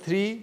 3,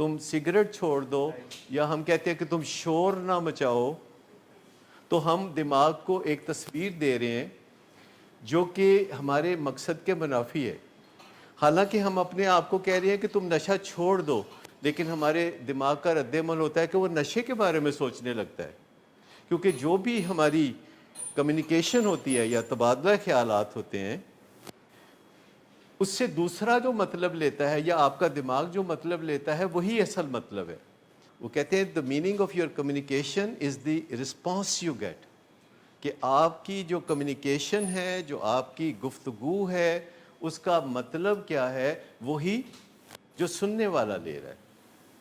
تم سگریٹ چھوڑ دو یا ہم کہتے ہیں کہ تم شور نہ مچاؤ، تو ہم دماغ کو ایک تصویر دے رہے ہیں جو کہ ہمارے مقصد کے منافی ہے۔ حالانکہ ہم اپنے آپ کو کہہ رہے ہیں کہ تم نشہ چھوڑ دو، لیکن ہمارے دماغ کا رد عمل ہوتا ہے کہ وہ نشے کے بارے میں سوچنے لگتا ہے، کیونکہ جو بھی ہماری کمیونیکیشن ہوتی ہے یا تبادلہ خیالات ہوتے ہیں، اس سے دوسرا جو مطلب لیتا ہے یا آپ کا دماغ جو مطلب لیتا ہے وہی اصل مطلب ہے۔ وہ کہتے ہیں the meaning of your communication is the response you get، کہ آپ کی جو کمیونیکیشن ہے، جو آپ کی گفتگو ہے، اس کا مطلب کیا ہے، وہی جو سننے والا لے رہا ہے۔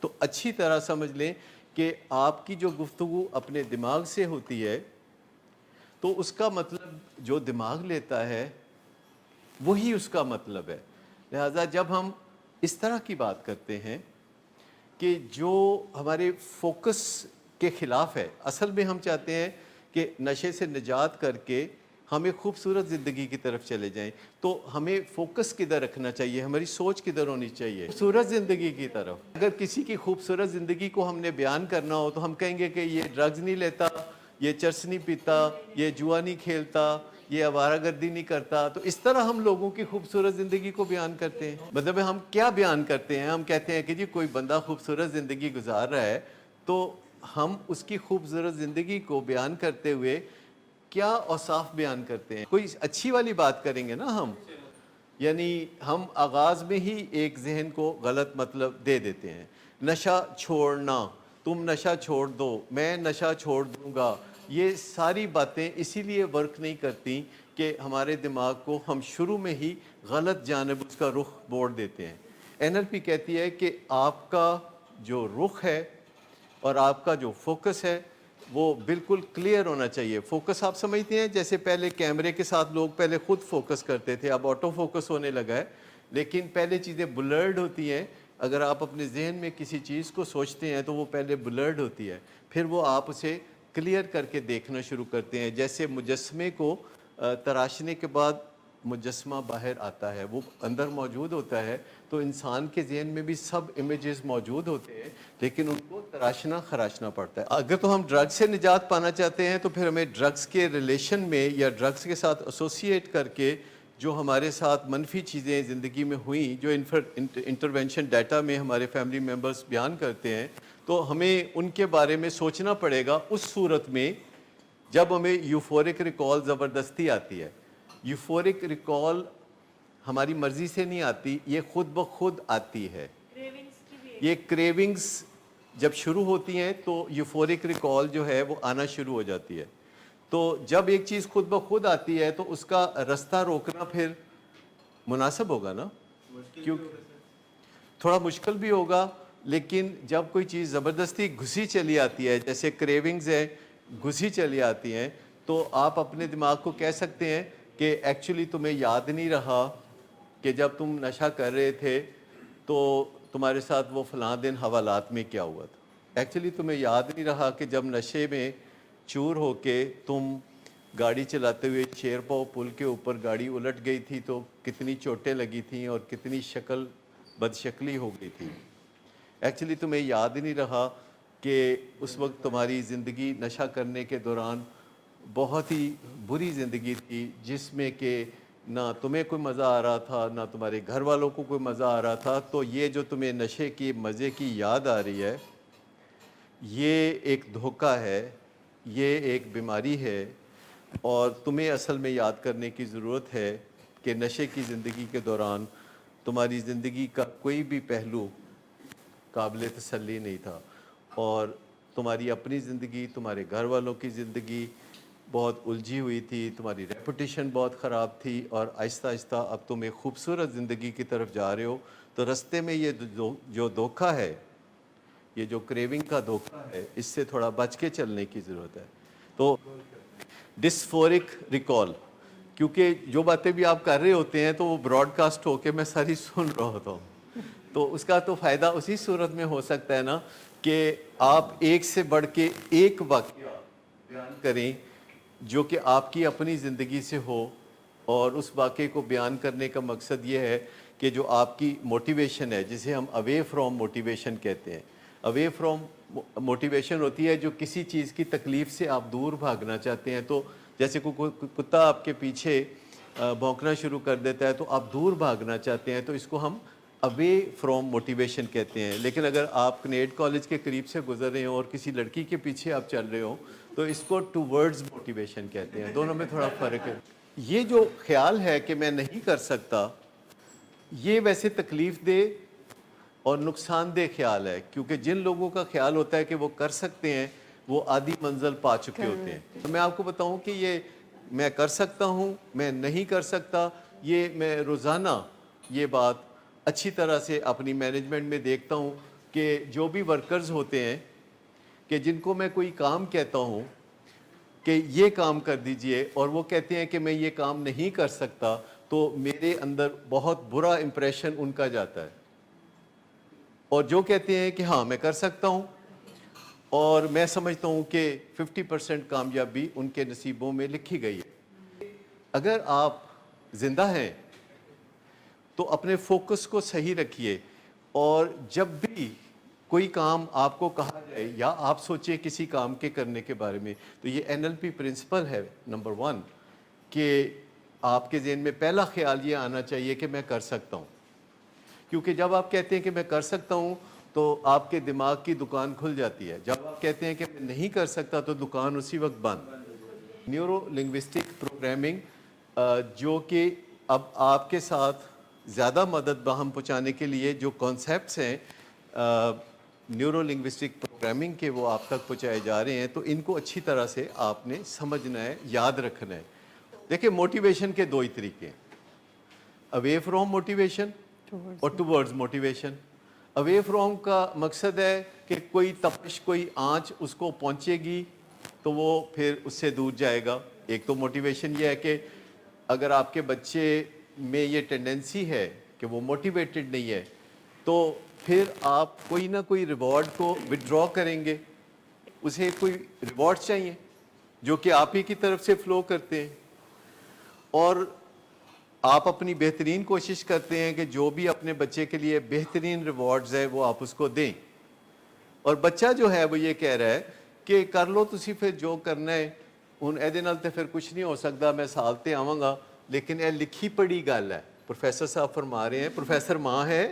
تو اچھی طرح سمجھ لیں کہ آپ کی جو گفتگو اپنے دماغ سے ہوتی ہے تو اس کا مطلب جو دماغ لیتا ہے وہی اس کا مطلب ہے۔ لہٰذا جب ہم اس طرح کی بات کرتے ہیں کہ جو ہمارے فوکس کے خلاف ہے، اصل میں ہم چاہتے ہیں کہ نشے سے نجات کر کے ہم ایک خوبصورت زندگی کی طرف چلے جائیں، تو ہمیں فوکس کدھر رکھنا چاہیے، ہماری سوچ کدھر ہونی چاہیے؟ خوبصورت زندگی کی طرف۔ اگر کسی کی خوبصورت زندگی کو ہم نے بیان کرنا ہو تو ہم کہیں گے کہ یہ ڈرگز نہیں لیتا، یہ چرس نہیں پیتا، یہ جوا نہیں کھیلتا، یہ آوارہ گردی نہیں کرتا۔ تو اس طرح ہم لوگوں کی خوبصورت زندگی کو بیان کرتے ہیں۔ مطلب ہم کیا بیان کرتے ہیں؟ ہم کہتے ہیں کہ جی کوئی بندہ خوبصورت زندگی گزار رہا ہے، تو ہم اس کی خوبصورت زندگی کو بیان کرتے ہوئے کیا اوصاف بیان کرتے ہیں؟ کوئی اچھی والی بات کریں گے نا ہم، یعنی ہم آغاز میں ہی ایک ذہن کو غلط مطلب دے دیتے ہیں۔ نشہ چھوڑنا، تم نشہ چھوڑ دو، میں نشہ چھوڑ دوں گا، یہ ساری باتیں اسی لیے ورک نہیں کرتی کہ ہمارے دماغ کو ہم شروع میں ہی غلط جانب اس کا رخ موڑ دیتے ہیں۔ NLP کہتی ہے کہ آپ کا جو رخ ہے اور آپ کا جو فوکس ہے وہ بالکل کلیئر ہونا چاہیے۔ فوکس آپ سمجھتے ہیں جیسے پہلے کیمرے کے ساتھ لوگ پہلے خود فوکس کرتے تھے، اب آٹو فوکس ہونے لگا ہے، لیکن پہلے چیزیں بلرڈ ہوتی ہیں۔ اگر آپ اپنے ذہن میں کسی چیز کو سوچتے ہیں تو وہ پہلے بلرڈ ہوتی ہے، پھر وہ آپ اسے کلیئر کر کے دیکھنا شروع کرتے ہیں۔ جیسے مجسمے کو تراشنے کے بعد مجسمہ باہر آتا ہے، وہ اندر موجود ہوتا ہے، تو انسان کے ذہن میں بھی سب امیجز موجود ہوتے ہیں، لیکن ان کو تراشنا خراشنا پڑتا ہے۔ اگر تو ہم ڈرگس سے نجات پانا چاہتے ہیں تو پھر ہمیں ڈرگس کے ریلیشن میں یا ڈرگس کے ساتھ ایسوسیٹ کر کے جو ہمارے ساتھ منفی چیزیں زندگی میں ہوئیں، جو انٹرونشن ڈیٹا میں ہمارے فیملی ممبرز بیان کرتے ہیں، تو ہمیں ان کے بارے میں سوچنا پڑے گا اس صورت میں جب ہمیں یوفورک ریکال زبردستی آتی ہے۔ یوفورک ریکال ہماری مرضی سے نہیں آتی، یہ خود بخود آتی ہے۔ یہ کریونگز جب شروع ہوتی ہیں تو یوفورک ریکال جو ہے وہ آنا شروع ہو جاتی ہے۔ تو جب ایک چیز خود بخود آتی ہے تو اس کا رستہ روکنا پھر مناسب ہوگا نا، کیونکہ تھوڑا مشکل بھی ہوگا، لیکن جب کوئی چیز زبردستی گھسی چلی آتی ہے، جیسے کریونگز ہیں گھسی چلی آتی ہیں، تو آپ اپنے دماغ کو کہہ سکتے ہیں کہ ایکچولی تمہیں یاد نہیں رہا کہ جب تم نشہ کر رہے تھے تو تمہارے ساتھ وہ فلاں دن حوالات میں کیا ہوا تھا۔ ایکچولی تمہیں یاد نہیں رہا کہ جب نشے میں چور ہو کے تم گاڑی چلاتے ہوئے شیرپاؤ پل کے اوپر گاڑی الٹ گئی تھی تو کتنی چوٹیں لگی تھیں اور کتنی بد شکلی ہو گئی تھی۔ ایکچولی تمہیں یاد نہیں رہا کہ اس وقت تمہاری زندگی نشہ کرنے کے دوران بہت ہی بری زندگی تھی، جس میں کہ نہ تمہیں کوئی مزہ آ رہا تھا نہ تمہارے گھر والوں کو کوئی مزہ آ رہا تھا۔ تو یہ جو تمہیں نشے کی مزے کی یاد آ رہی ہے، یہ ایک دھوکہ ہے، یہ ایک بیماری ہے، اور تمہیں اصل میں یاد کرنے کی ضرورت ہے کہ نشے کی زندگی کے دوران تمہاری زندگی کا کوئی بھی پہلو قابل تسلی نہیں تھا، اور تمہاری اپنی زندگی، تمہارے گھر والوں کی زندگی بہت الجھی ہوئی تھی، تمہاری ریپوٹیشن بہت خراب تھی، اور آہستہ آہستہ اب تم ایک خوبصورت زندگی کی طرف جا رہے ہو۔ تو رستے میں یہ جو دھوکہ ہے، یہ جو کریونگ کا دھوکہ ہے، اس سے تھوڑا بچ کے چلنے کی ضرورت ہے۔ تو ڈسفورک ریکال، کیونکہ جو باتیں بھی آپ کر رہے ہوتے ہیں تو وہ براڈ کاسٹ ہو کے میں ساری سن رہا ہوتا ہوں، تو اس کا تو فائدہ اسی صورت میں ہو سکتا ہے نا کہ آپ ایک سے بڑھ کے ایک واقعہ بیان کریں جو کہ آپ کی اپنی زندگی سے ہو، اور اس واقعے کو بیان کرنے کا مقصد یہ ہے کہ جو آپ کی موٹیویشن ہے، جسے ہم اوے فرام موٹیویشن کہتے ہیں. اوے فرام موٹیویشن ہوتی ہے جو کسی چیز کی تکلیف سے آپ دور بھاگنا چاہتے ہیں. تو جیسے کوئی کتا آپ کے پیچھے بھونکنا شروع کر دیتا ہے تو آپ دور بھاگنا چاہتے ہیں، تو اس کو ہم اوے فرام موٹیویشن کہتے ہیں. لیکن اگر آپ کنیڈ کالج کے قریب سے گزر رہے ہوں اور کسی لڑکی کے پیچھے آپ چل رہے ہوں تو اس کو ٹو ورڈز موٹیویشن کہتے ہیں. دونوں میں تھوڑا فرق ہے. یہ جو خیال ہے کہ میں نہیں کر سکتا، یہ ویسے تکلیف دہ اور نقصان دہ خیال ہے، کیونکہ جن لوگوں کا خیال ہوتا ہے کہ وہ کر سکتے ہیں وہ آدھی منزل پا چکے ہوتے ہیں. تو میں آپ کو بتاؤں کہ یہ میں کر سکتا ہوں، میں نہیں کر سکتا، یہ میں روزانہ یہ بات اچھی طرح سے اپنی مینجمنٹ میں دیکھتا ہوں کہ جو بھی ورکرز ہوتے ہیں کہ جن کو میں کوئی کام کہتا ہوں کہ یہ کام کر دیجئے اور وہ کہتے ہیں کہ میں یہ کام نہیں کر سکتا، تو میرے اندر بہت برا امپریشن ان کا جاتا ہے. اور جو کہتے ہیں کہ ہاں میں کر سکتا ہوں، اور میں سمجھتا ہوں کہ 50% کامیابی ان کے نصیبوں میں لکھی گئی ہے. اگر آپ زندہ ہیں تو اپنے فوکس کو صحیح رکھیے، اور جب بھی کوئی کام آپ کو کہا جائے یا آپ سوچیں کسی کام کے کرنے کے بارے میں، تو یہ NLP پرنسپل ہے نمبر 1 کہ آپ کے ذہن میں پہلا خیال یہ آنا چاہیے کہ میں کر سکتا ہوں. کیونکہ جب آپ کہتے ہیں کہ میں کر سکتا ہوں تو آپ کے دماغ کی دکان کھل جاتی ہے. جب آپ کہتے ہیں کہ میں نہیں کر سکتا تو دکان اسی وقت بند. نیورو لنگوسٹک پروگرامنگ جو کہ اب آپ کے ساتھ زیادہ مدد باہم پہنچانے کے لیے جو کانسیپٹس ہیں نیورو لنگوسٹک پروگرامنگ کے، وہ آپ تک پہنچائے جا رہے ہیں. تو ان کو اچھی طرح سے آپ نے سمجھنا ہے، یاد رکھنا ہے. دیکھیں موٹیویشن کے 2 ہی طریقے ہیں، اوے فرام موٹیویشن اور ٹوورڈز موٹیویشن. اوے فرام کا مقصد ہے کہ کوئی تپش، کوئی آنچ اس کو پہنچے گی تو وہ پھر اس سے دور جائے گا. ایک تو موٹیویشن یہ ہے کہ اگر آپ کے بچے میں یہ ٹینڈنسی ہے کہ وہ موٹیویٹڈ نہیں ہے تو پھر آپ کوئی نہ کوئی ریوارڈ کو وڈرا کریں گے. اسے کوئی ریوارڈ چاہیے جو کہ آپ ہی کی طرف سے فلو کرتے ہیں، اور آپ اپنی بہترین کوشش کرتے ہیں کہ جو بھی اپنے بچے کے لیے بہترین ریوارڈز ہے وہ آپ اس کو دیں. اور بچہ جو ہے وہ یہ کہہ رہا ہے کہ کر لو تسی پھر جو کرنا ہے، ہن ایدے نال تے پھر کچھ نہیں ہو سکتا، میں سال تے آواں گا. لیکن یہ لکھی پڑھی گل ہے. پروفیسر صاحب فرما رہے ہیں، پروفیسر ماں ہے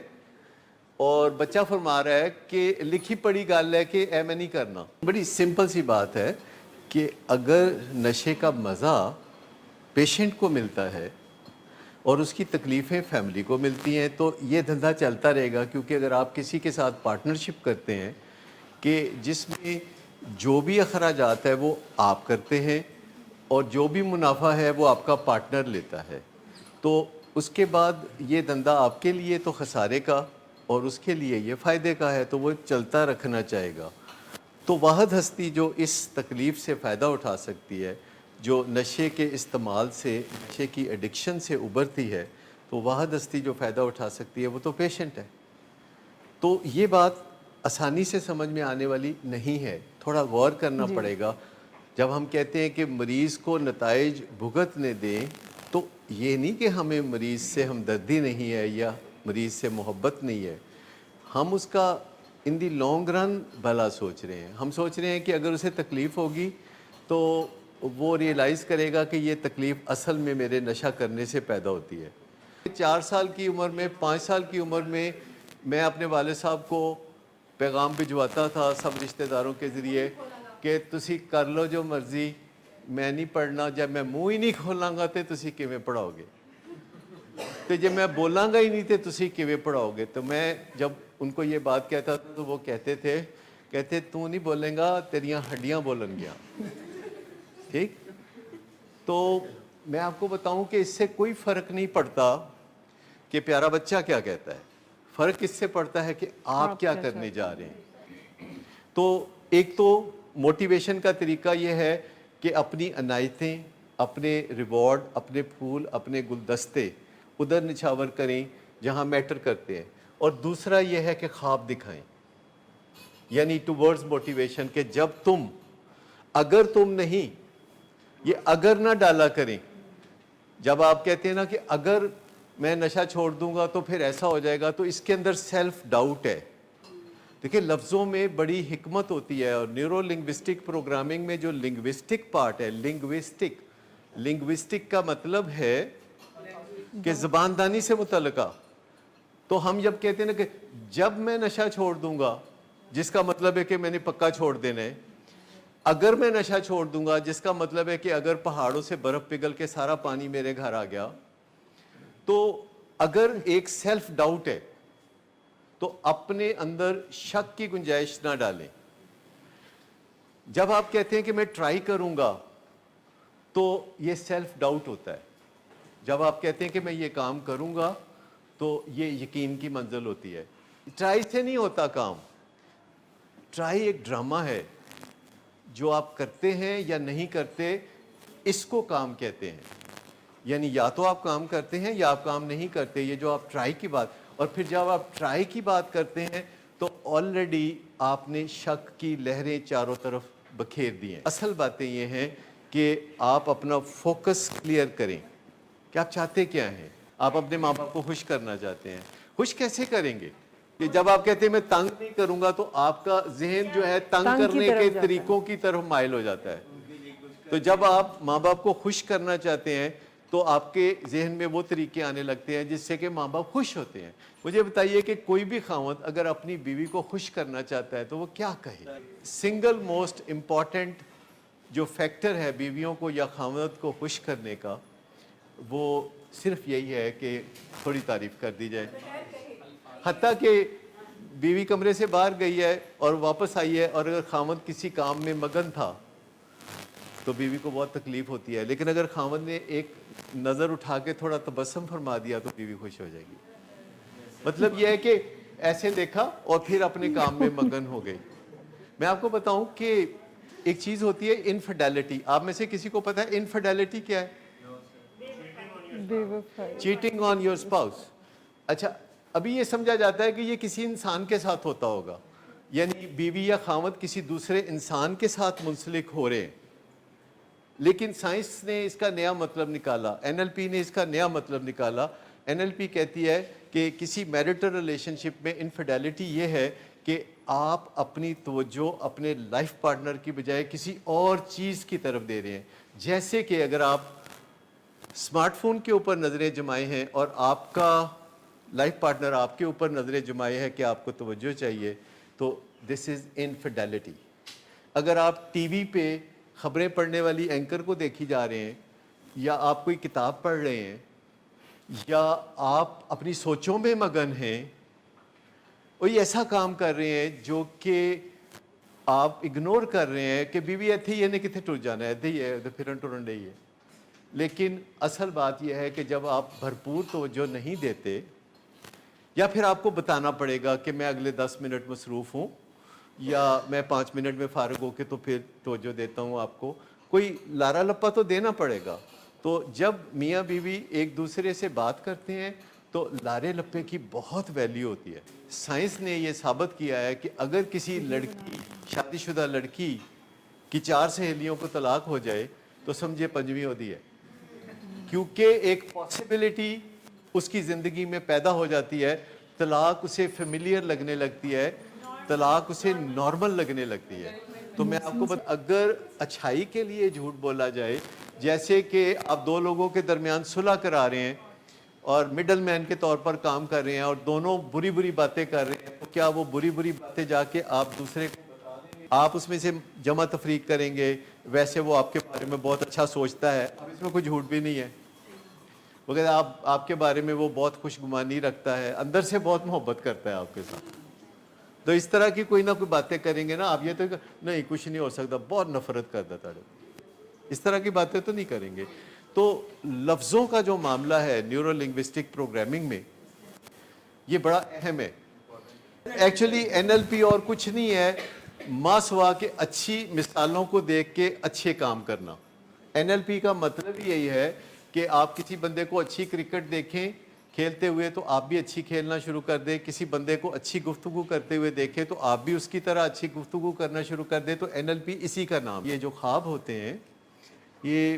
اور بچہ فرما رہا ہے کہ لکھی پڑھی گل ہے کہ اے میں نہیں کرنا. بڑی سمپل سی بات ہے کہ اگر نشے کا مزہ پیشنٹ کو ملتا ہے اور اس کی تکلیفیں فیملی کو ملتی ہیں تو یہ دھندا چلتا رہے گا. کیونکہ اگر آپ کسی کے ساتھ پارٹنرشپ کرتے ہیں کہ جس میں جو بھی اخراجات ہے وہ آپ کرتے ہیں اور جو بھی منافع ہے وہ آپ کا پارٹنر لیتا ہے، تو اس کے بعد یہ دھندا آپ کے لیے تو خسارے کا اور اس کے لیے یہ فائدے کا ہے، تو وہ چلتا رکھنا چاہے گا. تو واحد ہستی جو اس تکلیف سے فائدہ اٹھا سکتی ہے، جو نشے کے استعمال سے، نشے کی ایڈکشن سے ابھرتی ہے، تو واحد ہستی جو فائدہ اٹھا سکتی ہے وہ تو پیشنٹ ہے. تو یہ بات آسانی سے سمجھ میں آنے والی نہیں ہے، تھوڑا غور کرنا پڑے گا. جب ہم کہتے ہیں کہ مریض کو نتائج بھگتنے دیں، تو یہ نہیں کہ ہمیں مریض سے ہمدردی نہیں ہے یا مریض سے محبت نہیں ہے، ہم اس کا ان دی لانگ رن بھلا سوچ رہے ہیں. ہم سوچ رہے ہیں کہ اگر اسے تکلیف ہوگی تو وہ ریئلائز کرے گا کہ یہ تکلیف اصل میں میرے نشہ کرنے سے پیدا ہوتی ہے. 4 سال کی عمر میں، 5 سال کی عمر میں میں اپنے والد صاحب کو پیغام بھجواتا تھا سب رشتہ داروں کے ذریعے کہ تسی کر لو جو مرضی، میں نہیں پڑھنا. جب میں منہ ہی نہیں کھولاں گا تو تسی کیویں پڑھاؤ گے، تو جب میں بولاں گا ہی نہیں تو تسی کیویں پڑھاؤ گے. تو میں جب ان کو یہ بات کہتا تھا تو وہ کہتے تو نہیں بولیں گا، تیریاں ہڈیاں بولن گیا. ٹھیک. تو میں آپ کو بتاؤں کہ اس سے کوئی فرق نہیں پڑتا کہ پیارا بچہ کیا کہتا ہے، فرق اس سے پڑتا ہے کہ آپ کیا کرنے جا رہے ہیں. تو ایک تو موٹیویشن کا طریقہ یہ ہے کہ اپنی عنایتیں، اپنے ریوارڈ، اپنے پھول، اپنے گلدستے ادھر نچھاور کریں جہاں میٹر کرتے ہیں. اور دوسرا یہ ہے کہ خواب دکھائیں، یعنی ٹوورڈز موٹیویشن، کہ جب اگر تم نہیں، یہ اگر نہ ڈالا کریں. جب آپ کہتے ہیں نا کہ اگر میں نشہ چھوڑ دوں گا تو پھر ایسا ہو جائے گا, تو اس کے اندر سیلف ڈاؤٹ ہے. دیکھیں لفظوں میں بڑی حکمت ہوتی ہے, اور نیورو لنگوسٹک پروگرامنگ میں جو لنگوسٹک پارٹ ہے, لنگوسٹک کا مطلب ہے کہ زباندانی سے متعلقہ. تو ہم جب کہتے ہیں نا کہ جب میں نشہ چھوڑ دوں گا, جس کا مطلب ہے کہ میں نے پکا چھوڑ دینا ہے. اگر میں نشہ چھوڑ دوں گا, جس کا مطلب ہے کہ اگر پہاڑوں سے برف پگھل کے سارا پانی میرے گھر آ گیا. تو اگر ایک سیلف ڈاؤٹ ہے تو اپنے اندر شک کی گنجائش نہ ڈالیں. جب آپ کہتے ہیں کہ میں ٹرائی کروں گا تو یہ سیلف ڈاؤٹ ہوتا ہے. جب آپ کہتے ہیں کہ میں یہ کام کروں گا تو یہ یقین کی منزل ہوتی ہے. ٹرائی سے نہیں ہوتا کام. ٹرائی ایک ڈرامہ ہے جو آپ کرتے ہیں یا نہیں کرتے, اس کو کام کہتے ہیں. یعنی یا تو آپ کام کرتے ہیں یا آپ کام نہیں کرتے. یہ جو آپ ٹرائی کی بات, اور پھر جب آپ ٹرائی کی بات کرتے ہیں تو آلریڈی آپ نے شک کی لہریں چاروں طرف بکھیر دی ہیں. اصل باتیں یہ ہیں کہ آپ اپنا فوکس کلیئر کریں کہ آپ چاہتے کیا ہیں. آپ اپنے ماں باپ کو خوش کرنا چاہتے ہیں. خوش کیسے کریں گے؟ کہ جب آپ کہتے ہیں میں تنگ نہیں کروں گا تو آپ کا ذہن جو ہے تنگ کرنے کے طریقوں کی طرف مائل ہو جاتا ہے. تو جب آپ ماں باپ کو خوش کرنا چاہتے ہیں تو آپ کے ذہن میں وہ طریقے آنے لگتے ہیں جس سے کہ ماں باپ خوش ہوتے ہیں. مجھے بتائیے کہ کوئی بھی خاوند اگر اپنی بیوی کو خوش کرنا چاہتا ہے تو وہ کیا کہے؟ سنگل موسٹ امپورٹنٹ جو فیکٹر ہے بیویوں کو یا خاوند کو خوش کرنے کا, وہ صرف یہی ہے کہ تھوڑی تعریف کر دی جائے. حتیٰ کہ بیوی کمرے سے باہر گئی ہے اور واپس آئی ہے, اور اگر خاوند کسی کام میں مگن تھا تو بیوی کو بہت تکلیف ہوتی ہے. لیکن اگر خاوند نے ایک نظر اٹھا کے تھوڑا تبسم فرما دیا تو بیوی خوش ہو جائے گی. مطلب یہ ہے کہ ایسے دیکھا اور پھر اپنے کام میں مگن ہو گئی. میں آپ کو بتاؤں کہ ایک چیز ہوتی ہے انفیڈیلٹی. آپ میں سے کسی کو پتا ہے انفیڈیلٹی کیا ہے؟ Cheating on your spouse. اچھا, ابھی یہ سمجھا جاتا ہے کہ یہ کسی انسان کے ساتھ ہوتا ہوگا, یعنی بیوی یا خاوند کسی دوسرے انسان کے ساتھ منسلک ہو رہے ہیں. لیکن سائنس نے اس کا نیا مطلب نکالا, NLP نے اس کا نیا مطلب نکالا. NLP کہتی ہے کہ کسی میرٹل ریلیشن شپ میں انفیڈیلٹی یہ ہے کہ آپ اپنی توجہ اپنے لائف پارٹنر کی بجائے کسی اور چیز کی طرف دے رہے ہیں. جیسے کہ اگر آپ اسمارٹ فون کے اوپر نظریں جمائے ہیں اور آپ کا لائف پارٹنر آپ کے اوپر نظریں جمائے ہے کہ آپ کو توجہ چاہیے, تو دس از انفیڈیلٹی. اگر آپ ٹی وی پہ خبریں پڑھنے والی اینکر کو دیکھی جا رہے ہیں, یا آپ کوئی کتاب پڑھ رہے ہیں, یا آپ اپنی سوچوں میں مگن ہیں, کوئی ایسا کام کر رہے ہیں جو کہ آپ اگنور کر رہے ہیں کہ بیوی ایتھے ہی نے کتنے ٹر جانا ہے, ایتھے ہی ہے, پھرن ٹرن ڈی ہے. لیکن اصل بات یہ ہے کہ جب آپ بھرپور توجہ نہیں دیتے, یا پھر آپ کو بتانا پڑے گا کہ میں اگلے 10 منٹ مصروف ہوں, یا میں 5 منٹ میں فارغ ہو کے تو پھر توجہ دیتا ہوں, آپ کو کوئی لارا لپا تو دینا پڑے گا. تو جب میاں بیوی ایک دوسرے سے بات کرتے ہیں تو لارے لپے کی بہت ویلیو ہوتی ہے. سائنس نے یہ ثابت کیا ہے کہ اگر کسی لڑکی, شادی شدہ لڑکی کی 4 سہیلیوں کو طلاق ہو جائے تو سمجھے 5ویں ہوتی ہے, کیونکہ ایک پاسبلٹی اس کی زندگی میں پیدا ہو جاتی ہے. طلاق اسے فیملیئر لگنے لگتی ہے, طلاق اسے نارمل لگنے لگتی ہے. تو میں آپ کو اگر اچھائی کے لیے جھوٹ بولا جائے, جیسے کہ آپ 2 لوگوں کے درمیان صلح کرا رہے ہیں اور مڈل مین کے طور پر کام کر رہے ہیں, اور دونوں بری بری باتیں کر رہے ہیں, تو کیا وہ بری بری باتیں جا کے آپ دوسرے آپ اس میں سے جمع تفریق کریں گے؟ ویسے وہ آپ کے بارے میں بہت اچھا سوچتا ہے, اس میں کوئی جھوٹ بھی نہیں ہے. مگر آپ کے بارے میں وہ بہت خوش گمانی رکھتا ہے, اندر سے بہت محبت کرتا ہے آپ کے ساتھ. تو اس طرح کی کوئی نہ کوئی باتیں کریں گے نا آپ, یہ تو نہیں کچھ نہیں ہو سکتا, بہت نفرت کرتا تھا, اس طرح کی باتیں تو نہیں کریں گے. تو لفظوں کا جو معاملہ ہے نیورو لنگوسٹک پروگرامنگ میں, یہ بڑا اہم ہے. ایکچولی NLP اور کچھ نہیں ہے ما سوا کہ اچھی مثالوں کو دیکھ کے اچھے کام کرنا. NLP کا مطلب یہی ہے کہ آپ کسی بندے کو اچھی کرکٹ دیکھیں کھیلتے ہوئے تو آپ بھی اچھی کھیلنا شروع کر دیں, کسی بندے کو اچھی گفتگو کرتے ہوئے دیکھیں تو آپ بھی اس کی طرح اچھی گفتگو کرنا شروع کر دیں. تو NLP اسی کا نام. یہ جو خواب ہوتے ہیں یہ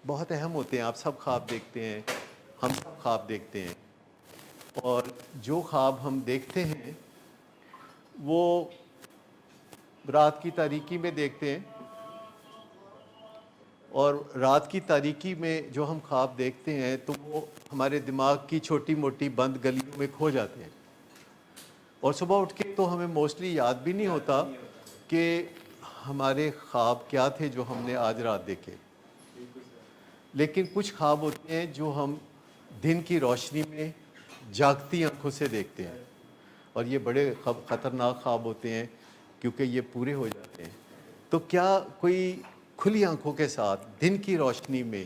بہت اہم ہوتے ہیں. آپ سب خواب دیکھتے ہیں, ہم سب خواب دیکھتے ہیں, اور جو خواب ہم دیکھتے ہیں وہ رات کی تاریکی میں دیکھتے ہیں، اور رات کی تاریکی میں جو ہم خواب دیکھتے ہیں تو وہ ہمارے دماغ کی چھوٹی موٹی بند گلیوں میں کھو جاتے ہیں، اور صبح اٹھ کے تو ہمیں موسٹلی یاد بھی نہیں ہوتا کہ ہمارے خواب کیا تھے جو ہم نے آج رات دیکھے. لیکن کچھ خواب ہوتے ہیں جو ہم دن کی روشنی میں جاگتی آنکھوں سے دیکھتے ہیں، اور یہ بڑے خطرناک خواب ہوتے ہیں کیونکہ یہ پورے ہو جاتے ہیں. تو کیا کوئی کھلی آنکھوں کے ساتھ دن کی روشنی میں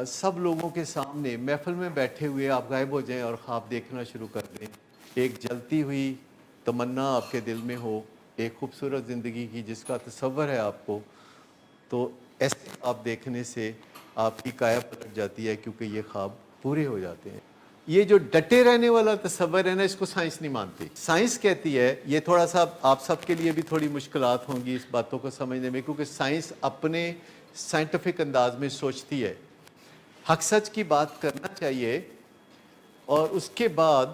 سب لوگوں کے سامنے محفل میں بیٹھے ہوئے آپ غائب ہو جائیں اور خواب دیکھنا شروع کر دیں، ایک جلتی ہوئی تمنا آپ کے دل میں ہو ایک خوبصورت زندگی کی جس کا تصور ہے آپ کو، تو ایسے خواب دیکھنے سے آپ کی کایا پلٹ جاتی ہے کیونکہ یہ خواب پورے ہو جاتے ہیں. یہ جو ڈٹے رہنے والا تصور ہے نا، اس کو سائنس نہیں مانتی. سائنس کہتی ہے، یہ تھوڑا سا آپ سب کے لیے بھی تھوڑی مشکلات ہوں گی اس باتوں کو سمجھنے میں، کیونکہ سائنس اپنے سائنٹیفک انداز میں سوچتی ہے. حق سچ کی بات کرنا چاہیے اور اس کے بعد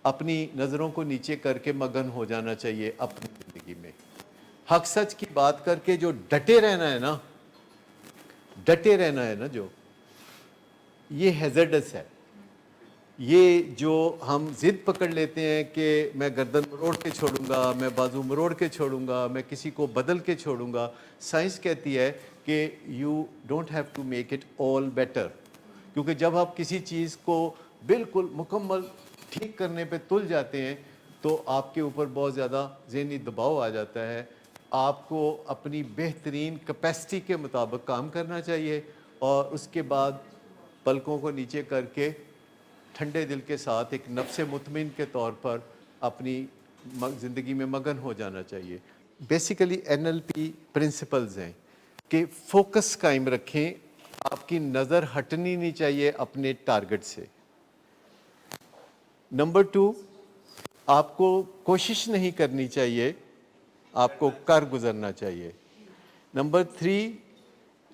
اپنی نظروں کو نیچے کر کے مگن ہو جانا چاہیے اپنی زندگی میں. حق سچ کی بات کر کے جو ڈٹے رہنا ہے نا جو یہ ہیزرڈس ہے. یہ جو ہم ضد پکڑ لیتے ہیں کہ میں گردن مروڑ کے چھوڑوں گا، میں بازو مروڑ کے چھوڑوں گا، میں کسی کو بدل کے چھوڑوں گا، سائنس کہتی ہے کہ you don't have to make it all better. کیونکہ جب آپ کسی چیز کو بالکل مکمل ٹھیک کرنے پہ تل جاتے ہیں تو آپ کے اوپر بہت زیادہ ذہنی دباؤ آ جاتا ہے. آپ کو اپنی بہترین کیپیسٹی کے مطابق کام کرنا چاہیے، اور اس کے بعد پلکوں کو نیچے کر کے ٹھنڈے دل کے ساتھ ایک نفس مطمئن کے طور پر اپنی زندگی میں مگن ہو جانا چاہیے. بیسیکلی NLP پرنسپلز ہیں کہ فوکس قائم رکھیں، آپ کی نظر ہٹنی نہیں چاہیے اپنے ٹارگٹ سے. نمبر 2، آپ کو کوشش نہیں کرنی چاہیے، آپ کو کر گزرنا چاہیے. نمبر 3،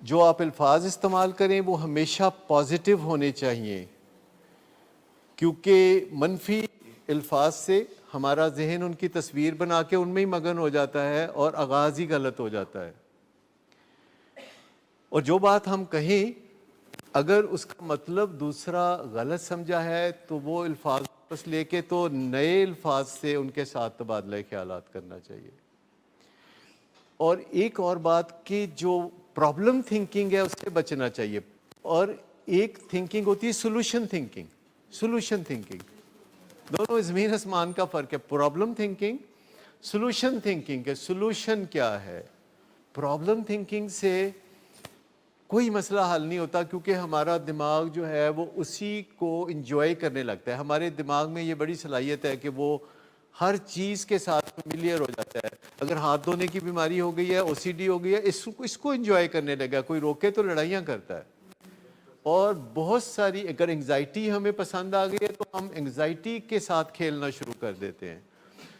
جو آپ الفاظ استعمال کریں وہ ہمیشہ پازیٹیو ہونے چاہیے، کیونکہ منفی الفاظ سے ہمارا ذہن ان کی تصویر بنا کے ان میں ہی مگن ہو جاتا ہے اور آغاز ہی غلط ہو جاتا ہے. اور جو بات ہم کہیں اگر اس کا مطلب دوسرا غلط سمجھا ہے تو وہ الفاظ واپس لے کے تو نئے الفاظ سے ان کے ساتھ تبادلہ خیالات کرنا چاہیے. اور ایک اور بات کہ جو پرابلم تھنکنگ ہے اس سے بچنا چاہیے، اور ایک تھنکنگ ہوتی ہے سولوشن تھنکنگ. دونوں زمین آسمان کا فرق ہے. پرابلم تھنکنگ، سولوشن تھنکنگ کے سولوشن کیا ہے. پرابلم تھنکنگ سے کوئی مسئلہ حل نہیں ہوتا کیونکہ ہمارا دماغ جو ہے وہ اسی کو انجوائے کرنے لگتا ہے. ہمارے دماغ میں یہ بڑی صلاحیت ہے کہ وہ ہر چیز کے ساتھ فیملیئر ہو جاتا ہے. اگر ہاتھ دھونے کی بیماری ہو گئی ہے، OCD ہو گئی ہے، اس کو انجوائے کرنے لگا. کوئی روکے تو لڑائیاں کرتا ہے. اور بہت ساری اگر انگزائٹی ہمیں پسند آ گئی ہے تو ہم انگزائٹی کے ساتھ کھیلنا شروع کر دیتے ہیں.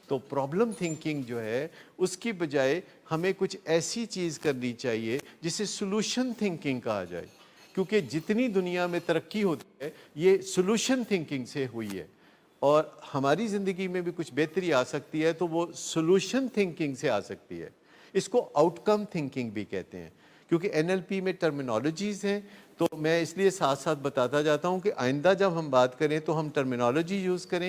تو پرابلم تھنکنگ جو ہے اس کی بجائے ہمیں کچھ ایسی چیز کرنی چاہیے جسے سولوشن تھنکنگ کہا جائے، کیونکہ جتنی دنیا میں ترقی ہوتی ہے یہ سولوشن تھنکنگ سے ہوئی ہے. اور ہماری زندگی میں بھی کچھ بہتری آ سکتی ہے تو وہ سولوشن تھنکنگ سے آ سکتی ہے. اس کو آؤٹ کم تھنکنگ بھی کہتے ہیں، کیونکہ NLP میں ٹرمینالوجیز ہیں. تو میں اس لیے ساتھ ساتھ بتاتا جاتا ہوں کہ آئندہ جب ہم بات کریں تو ہم ٹرمینالوجی یوز کریں